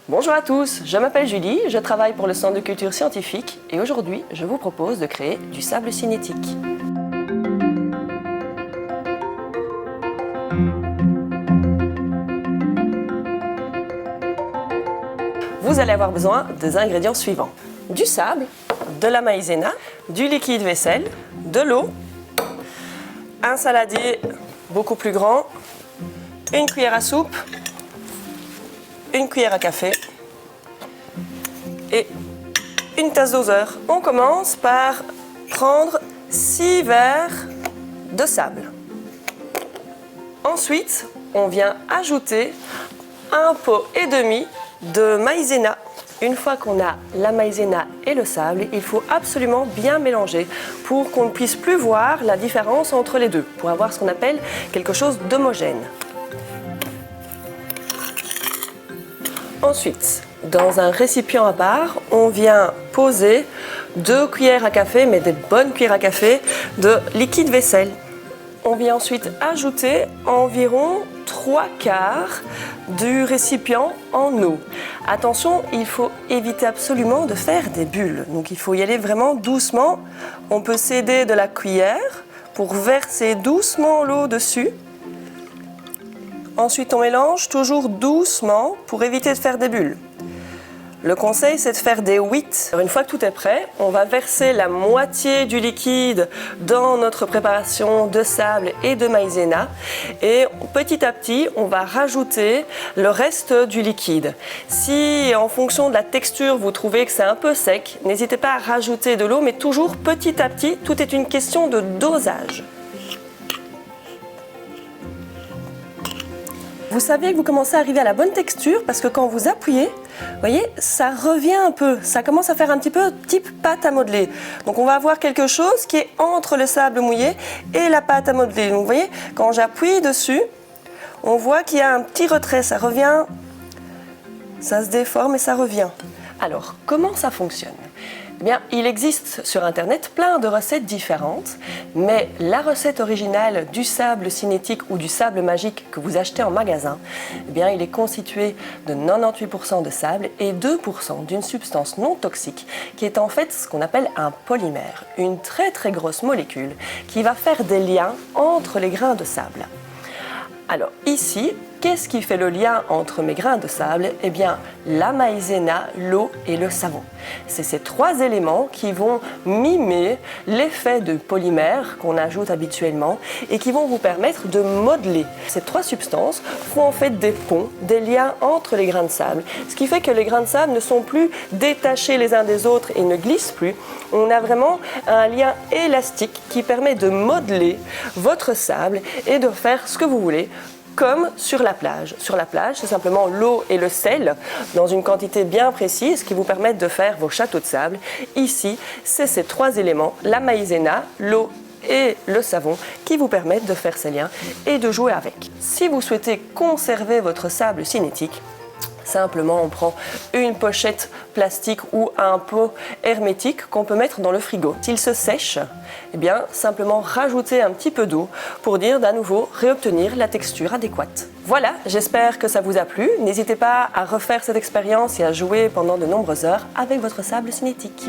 Bonjour à tous, je m'appelle Julie, je travaille pour le Centre de culture scientifique et aujourd'hui je vous propose de créer du sable cinétique. Vous allez avoir besoin des ingrédients suivants. Du sable, de la maïzena, du liquide vaisselle, de l'eau, un saladier beaucoup plus grand, une cuillère à soupe, une cuillère à café et une tasse doseur. On commence par prendre 6 verres de sable. Ensuite, on vient ajouter un pot et demi de maïzena. Une fois qu'on a la maïzena et le sable, il faut absolument bien mélanger pour qu'on ne puisse plus voir la différence entre les deux, pour avoir ce qu'on appelle quelque chose d'homogène. Ensuite, dans un récipient à part, on vient poser 2 cuillères à café, mais des bonnes cuillères à café, de liquide vaisselle. On vient ensuite ajouter environ 3/4 du récipient en eau. Attention, il faut éviter absolument de faire des bulles. Donc il faut y aller vraiment doucement. On peut s'aider de la cuillère pour verser doucement l'eau dessus. Ensuite, on mélange toujours doucement pour éviter de faire des bulles. Le conseil, c'est de faire des 8. Une fois que tout est prêt, on va verser la moitié du liquide dans notre préparation de sable et de maïzena. Et petit à petit, on va rajouter le reste du liquide. Si, en fonction de la texture, vous trouvez que c'est un peu sec, n'hésitez pas à rajouter de l'eau, mais toujours petit à petit. Tout est une question de dosage. Vous savez que vous commencez à arriver à la bonne texture parce que quand vous appuyez, vous voyez, ça revient un peu, ça commence à faire un petit peu type pâte à modeler. Donc on va avoir quelque chose qui est entre le sable mouillé et la pâte à modeler. Donc vous voyez, quand j'appuie dessus, on voit qu'il y a un petit retrait, ça revient, ça se déforme et ça revient. Alors, comment ça fonctionne ? Eh bien, il existe sur Internet plein de recettes différentes, mais la recette originale du sable cinétique ou du sable magique que vous achetez en magasin, eh bien, il est constitué de 98% de sable et 2% d'une substance non toxique qui est en fait ce qu'on appelle un polymère, une très très grosse molécule qui va faire des liens entre les grains de sable. Alors ici, qu'est-ce qui fait le lien entre mes grains de sable ? Eh bien, la maïzena, l'eau et le savon. C'est ces 3 éléments qui vont mimer l'effet de polymère qu'on ajoute habituellement et qui vont vous permettre de modeler. Ces 3 substances font en fait des ponts, des liens entre les grains de sable, ce qui fait que les grains de sable ne sont plus détachés les uns des autres et ne glissent plus. On a vraiment un lien élastique qui permet de modeler votre sable et de faire ce que vous voulez. Comme sur la plage. Sur la plage, c'est simplement l'eau et le sel dans une quantité bien précise qui vous permettent de faire vos châteaux de sable. Ici, c'est ces 3 éléments, la maïzena, l'eau et le savon qui vous permettent de faire ces liens et de jouer avec. Si vous souhaitez conserver votre sable cinétique, simplement, on prend une pochette plastique ou un pot hermétique qu'on peut mettre dans le frigo. S'il se sèche, eh bien, simplement rajouter un petit peu d'eau pour dire d'à nouveau réobtenir la texture adéquate. Voilà, j'espère que ça vous a plu. N'hésitez pas à refaire cette expérience et à jouer pendant de nombreuses heures avec votre sable cinétique.